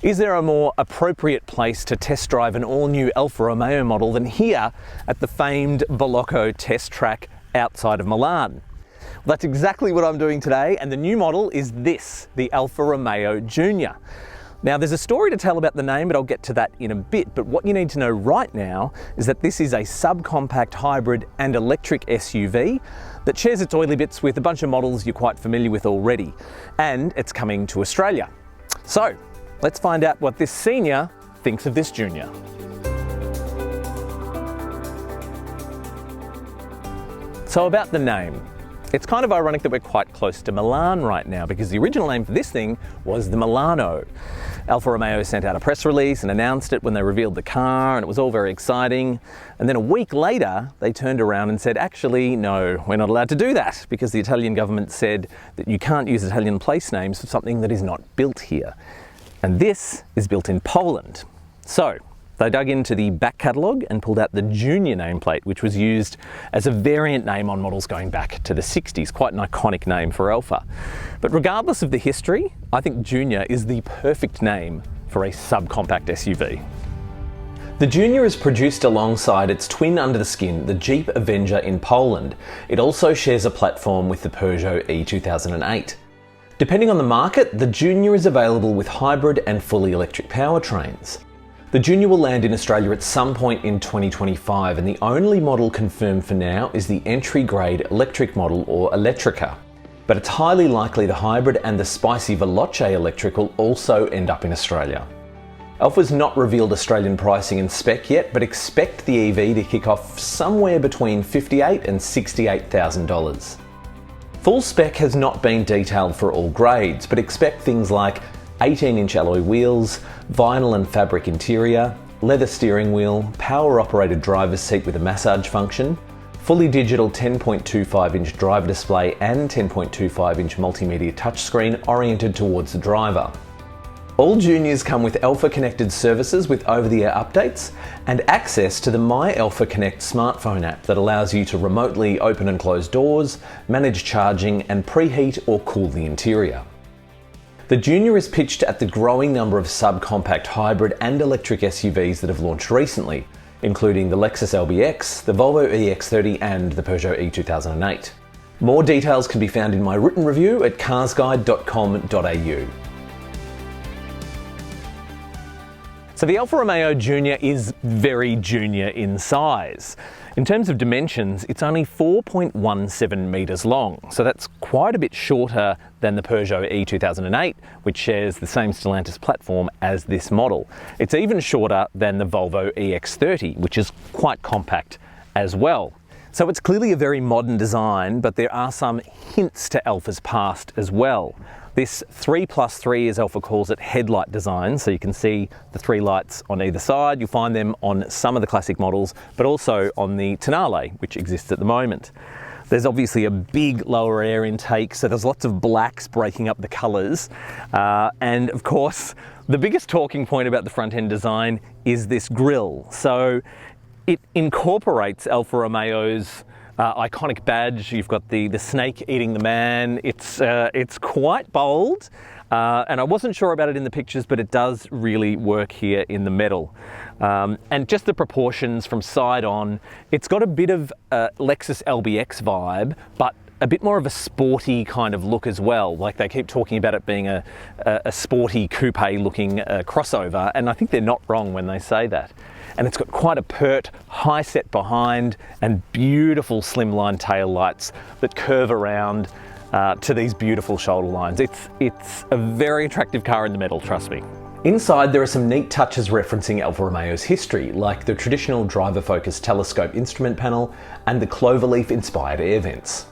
Is there a more appropriate place to test drive an all-new Alfa Romeo model than here at the famed Veloce test track outside of Milan? Well, that's exactly what I'm doing today, and the new model is this, the Alfa Romeo Junior. Now, there's a story to tell about the name, but I'll get to that in a bit. But what you need to know right now is that this is a subcompact hybrid and electric SUV that shares its oily bits with a bunch of models you're quite familiar with already. And it's coming to Australia. So, let's find out what this senior thinks of this junior. So about the name. It's kind of ironic that we're quite close to Milan right now, because the original name for this thing was the Milano. Alfa Romeo sent out a press release and announced it when they revealed the car, and it was all very exciting. And then a week later, they turned around and said, actually, no, we're not allowed to do that, because the Italian government said that you can't use Italian place names for something that is not built here. And this is built in Poland. So they dug into the back catalogue and pulled out the Junior nameplate, which was used as a variant name on models going back to the 60s. Quite an iconic name for Alfa. But regardless of the history, I think Junior is the perfect name for a subcompact SUV. The Junior is produced alongside its twin under the skin, the Jeep Avenger in Poland. It also shares a platform with the Peugeot E2008. Depending on the market, the Junior is available with hybrid and fully electric powertrains. The Junior will land in Australia at some point in 2025, and the only model confirmed for now is the entry-grade electric model, or Elettrica. But it's highly likely the hybrid and the spicy Veloce electric will also end up in Australia. Alfa's not revealed Australian pricing and spec yet, but expect the EV to kick off somewhere between $58,000 and $68,000. Full spec has not been detailed for all grades, but expect things like 18-inch alloy wheels, vinyl and fabric interior, leather steering wheel, power-operated driver's seat with a massage function, fully digital 10.25-inch driver display and 10.25-inch multimedia touchscreen oriented towards the driver. All Juniors come with Alfa connected services with over-the-air updates and access to the My Alfa Connect smartphone app that allows you to remotely open and close doors, manage charging and preheat or cool the interior. The Junior is pitched at the growing number of subcompact hybrid and electric SUVs that have launched recently, including the Lexus LBX, the Volvo EX30 and the Peugeot E2008. More details can be found in my written review at carsguide.com.au. So the Alfa Romeo Junior is very junior in size. In terms of dimensions, it's only 4.17 metres long, so that's quite a bit shorter than the Peugeot E2008, which shares the same Stellantis platform as this model. It's even shorter than the Volvo EX30, which is quite compact as well. So it's clearly a very modern design, but there are some hints to Alfa's past as well. This 3+3, as Alfa calls it, headlight design, so you can see the three lights on either side. You'll find them on some of the classic models, but also on the Tonale, which exists at the moment. There's obviously a big lower air intake, so there's lots of blacks breaking up the colours. And of course, the biggest talking point about the front end design is this grille. So it incorporates Alfa Romeo's iconic badge. You've got the snake eating the man. It's quite bold, and I wasn't sure about it in the pictures, but it does really work here in the metal. And just the proportions from side on, it's got a bit of Lexus LBX vibe, but a bit more of a sporty kind of look as well. Like, they keep talking about it being a sporty coupe looking crossover, and I think they're not wrong when they say that. And it's got quite a pert high set behind and beautiful slimline tail lights that curve around to these beautiful shoulder lines. It's a very attractive car in the metal, trust me. Inside, there are some neat touches referencing Alfa Romeo's history, like the traditional driver-focused telescope instrument panel and the cloverleaf-inspired air vents.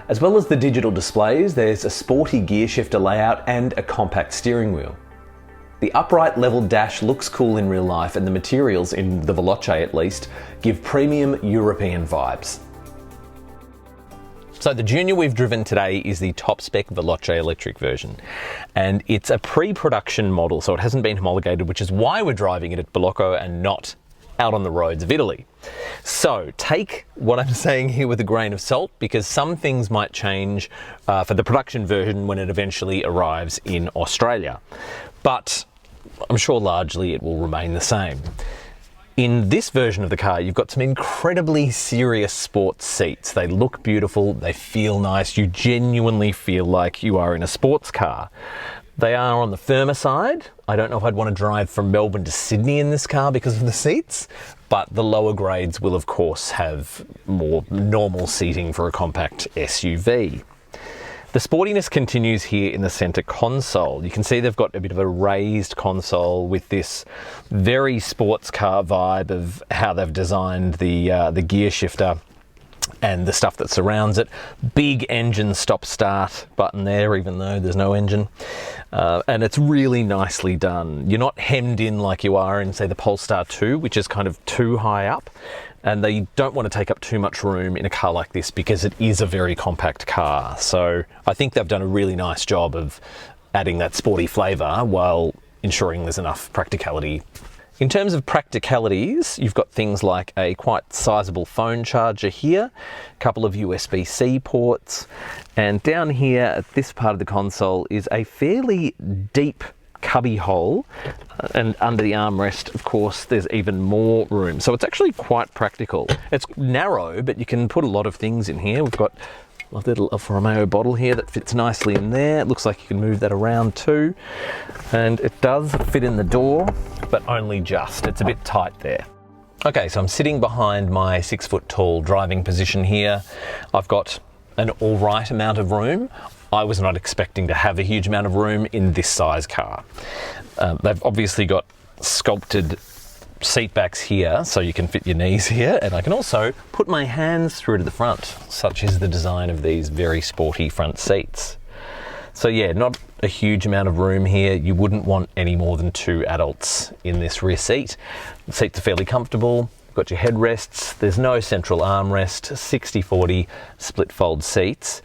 As well as the digital displays, there's a sporty gear shifter layout and a compact steering wheel. The upright level dash looks cool in real life, and the materials, in the Veloce at least, give premium European vibes. So the Junior we've driven today is the top spec Veloce electric version, and it's a pre-production model, so it hasn't been homologated, which is why we're driving it at Veloce and not out on the roads of Italy. So take what I'm saying here with a grain of salt, because some things might change for the production version when it eventually arrives in Australia. But I'm sure largely it will remain the same. In this version of the car, you've got some incredibly serious sports seats. They look beautiful, they feel nice, you genuinely feel like you are in a sports car. They are on the firmer side. I don't know if I'd want to drive from Melbourne to Sydney in this car because of the seats, but the lower grades will of course have more normal seating for a compact SUV. The sportiness continues here in the center console. You can see they've got a bit of a raised console with this very sports car vibe of how they've designed the gear shifter and the stuff that surrounds it. Big engine stop-start button there, even though there's no engine. And it's really nicely done. You're not hemmed in like you are in, say, the Polestar 2, which is kind of too high up. And they don't want to take up too much room in a car like this because it is a very compact car. So I think they've done a really nice job of adding that sporty flavour while ensuring there's enough practicality. In terms of practicalities, you've got things like a quite sizable phone charger here, a couple of USB-C ports, and down here at this part of the console is a fairly deep cubby hole, and under the armrest, of course, there's even more room. So it's actually quite practical. It's narrow, but you can put a lot of things in here. We've got a little Alfa Romeo bottle here that fits nicely in there. It looks like you can move that around too. And it does fit in the door, but only just. It's a bit tight there. Okay, so I'm sitting behind my 6 foot tall driving position here. I've got an all right amount of room. I was not expecting to have a huge amount of room in this size car. They've obviously got sculpted seat backs here so you can fit your knees here, and I can also put my hands through to the front. Such is the design of these very sporty front seats. So yeah, not a huge amount of room here. You wouldn't want any more than 2 adults in this rear seat. The seats are fairly comfortable. You've got your headrests. There's no central armrest. 60/40 split fold seats.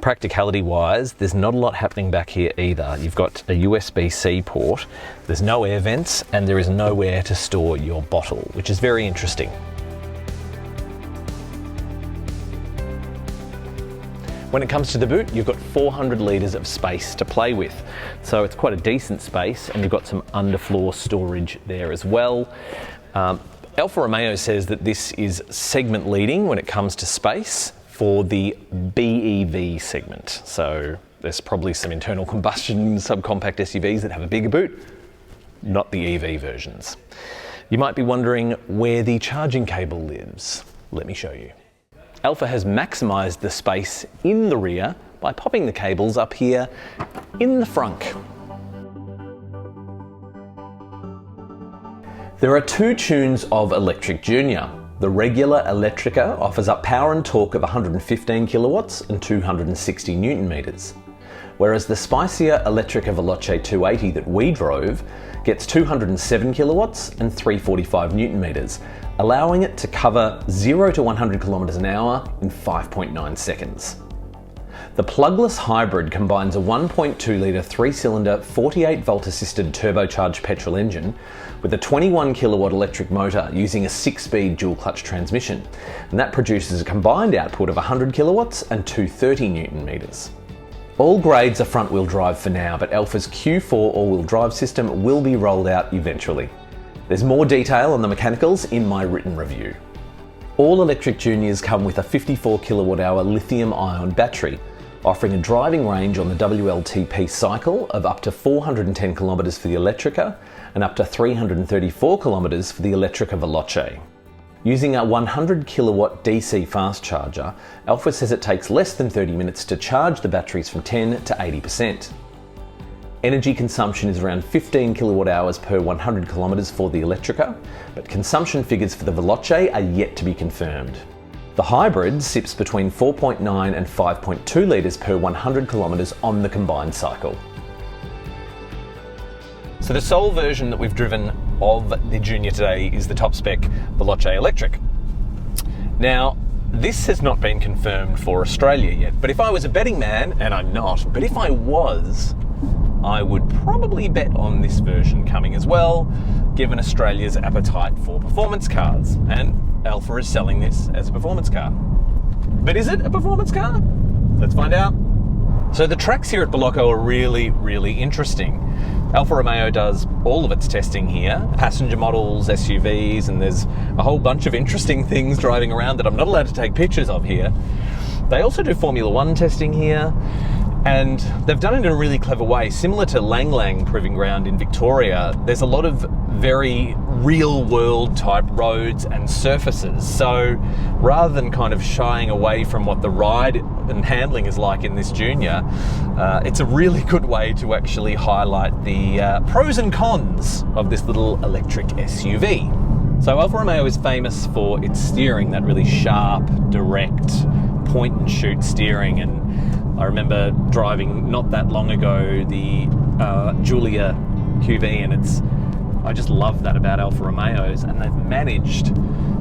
Practicality wise, there's not a lot happening back here either. You've got a USB-C port, there's no air vents, and there is nowhere to store your bottle, which is very interesting. When it comes to the boot, you've got 400 litres of space to play with. So it's quite a decent space, and you've got some underfloor storage there as well. Alfa Romeo says that this is segment leading when it comes to space for the BEV segment. So there's probably some internal combustion subcompact SUVs that have a bigger boot, not the EV versions. You might be wondering where the charging cable lives. Let me show you. Alfa has maximised the space in the rear by popping the cables up here in the frunk. There are 2 tunes of Electric Junior. The regular Elettrica offers up power and torque of 115 kilowatts and 260 newton meters, whereas the spicier Elettrica Veloce 280 that we drove gets 207 kilowatts and 345 newton meters, allowing it to cover 0 to 100 kilometers an hour in 5.9 seconds. The plugless hybrid combines a 1.2 litre 3-cylinder 48 volt assisted turbocharged petrol engine with a 21 kilowatt electric motor using a 6-speed dual clutch transmission, and that produces a combined output of 100 kilowatts and 230 newton meters. All grades are front wheel drive for now, but Alfa's Q4 all-wheel drive system will be rolled out eventually. There's more detail on the mechanicals in my written review. All Electric Juniors come with a 54 kilowatt hour lithium-ion battery, offering a driving range on the WLTP cycle of up to 410 kilometers for the Elettrica and up to 334 kilometers for the Elettrica Veloce. Using a 100 kilowatt DC fast charger, Alfa says it takes less than 30 minutes to charge the batteries from 10 to 80%. Energy consumption is around 15 kilowatt hours per 100 kilometers for the Elettrica, but consumption figures for the Veloce are yet to be confirmed. The hybrid sips between 4.9 and 5.2 litres per 100 kilometres on the combined cycle. So the sole version that we've driven of the Junior today is the top spec Veloce Electric. Now, this has not been confirmed for Australia yet, but if I was a betting man, and I'm not, but if I was, I would probably bet on this version coming as well, given Australia's appetite for performance cars, and Alfa is selling this as a performance car. But is it a performance car? Let's find out. So the tracks here at Veloce are really, really interesting. Alfa Romeo does all of its testing here, passenger models, SUVs, and there's a whole bunch of interesting things driving around that I'm not allowed to take pictures of here. They also do Formula One testing here, and they've done it in a really clever way. Similar to Lang Lang Proving Ground in Victoria, there's a lot of very real world type roads and surfaces. So rather than kind of shying away from what the ride and handling is like in this Junior, it's a really good way to actually highlight the pros and cons of this little electric SUV. So Alfa Romeo is famous for its steering, that really sharp, direct, point and shoot steering. And I remember driving not that long ago the Giulia QV, and I just love that about Alfa Romeos, and they've managed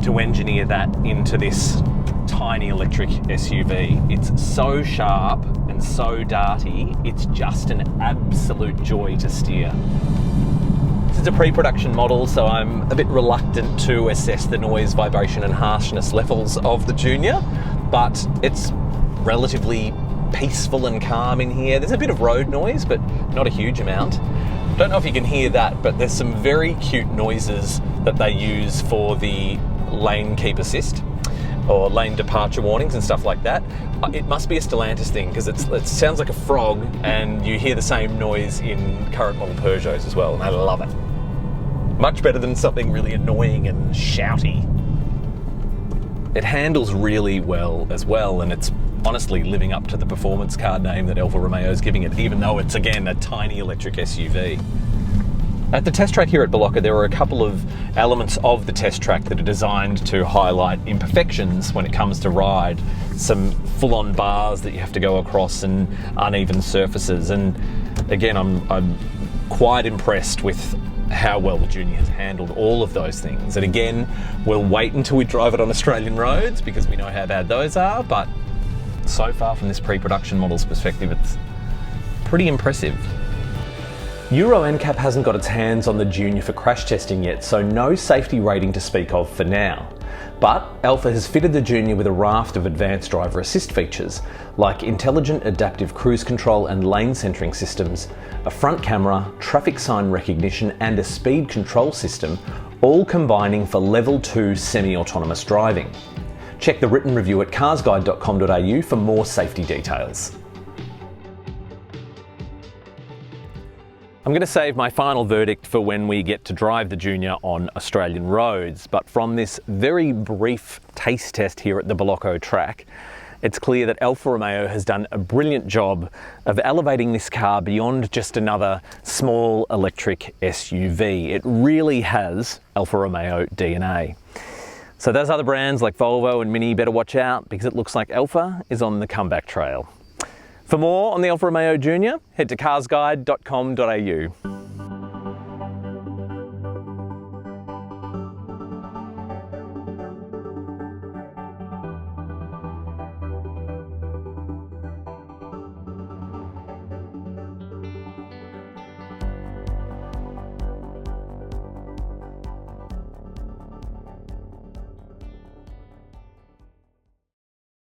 to engineer that into this tiny electric SUV. It's so sharp and so darty, it's just an absolute joy to steer. This is a pre-production model, so I'm a bit reluctant to assess the noise, vibration and harshness levels of the Junior, but it's relatively peaceful and calm in here. There's a bit of road noise, but not a huge amount. Don't know if you can hear that, but there's some very cute noises that they use for the lane keep assist or lane departure warnings and stuff like that. It must be a Stellantis thing, because it sounds like a frog, and you hear the same noise in current model Peugeots as well, and I love it. Much better than something really annoying and shouty. It handles really well as well, and it's honestly living up to the performance car name that Alfa Romeo is giving it, even though it's, again, a tiny electric SUV. At the test track here at Veloce, there were a couple of elements of the test track that are designed to highlight imperfections when it comes to ride. Some full-on bars that you have to go across and uneven surfaces. And again, I'm quite impressed with how well the Junior has handled all of those things. And again, we'll wait until we drive it on Australian roads, because we know how bad those are, but so far from this pre-production model's perspective, it's pretty impressive. Euro NCAP hasn't got its hands on the Junior for crash testing yet, so no safety rating to speak of for now. But Alfa has fitted the Junior with a raft of advanced driver assist features, like intelligent adaptive cruise control and lane centering systems, a front camera, traffic sign recognition and a speed control system, all combining for level 2 semi-autonomous driving. Check the written review at carsguide.com.au for more safety details. I'm going to save my final verdict for when we get to drive the Junior on Australian roads, but from this very brief taste test here at the Veloce track, it's clear that Alfa Romeo has done a brilliant job of elevating this car beyond just another small electric SUV. It really has Alfa Romeo DNA. So those other brands like Volvo and Mini better watch out, because it looks like Alfa is on the comeback trail. For more on the Alfa Romeo Junior, head to carsguide.com.au.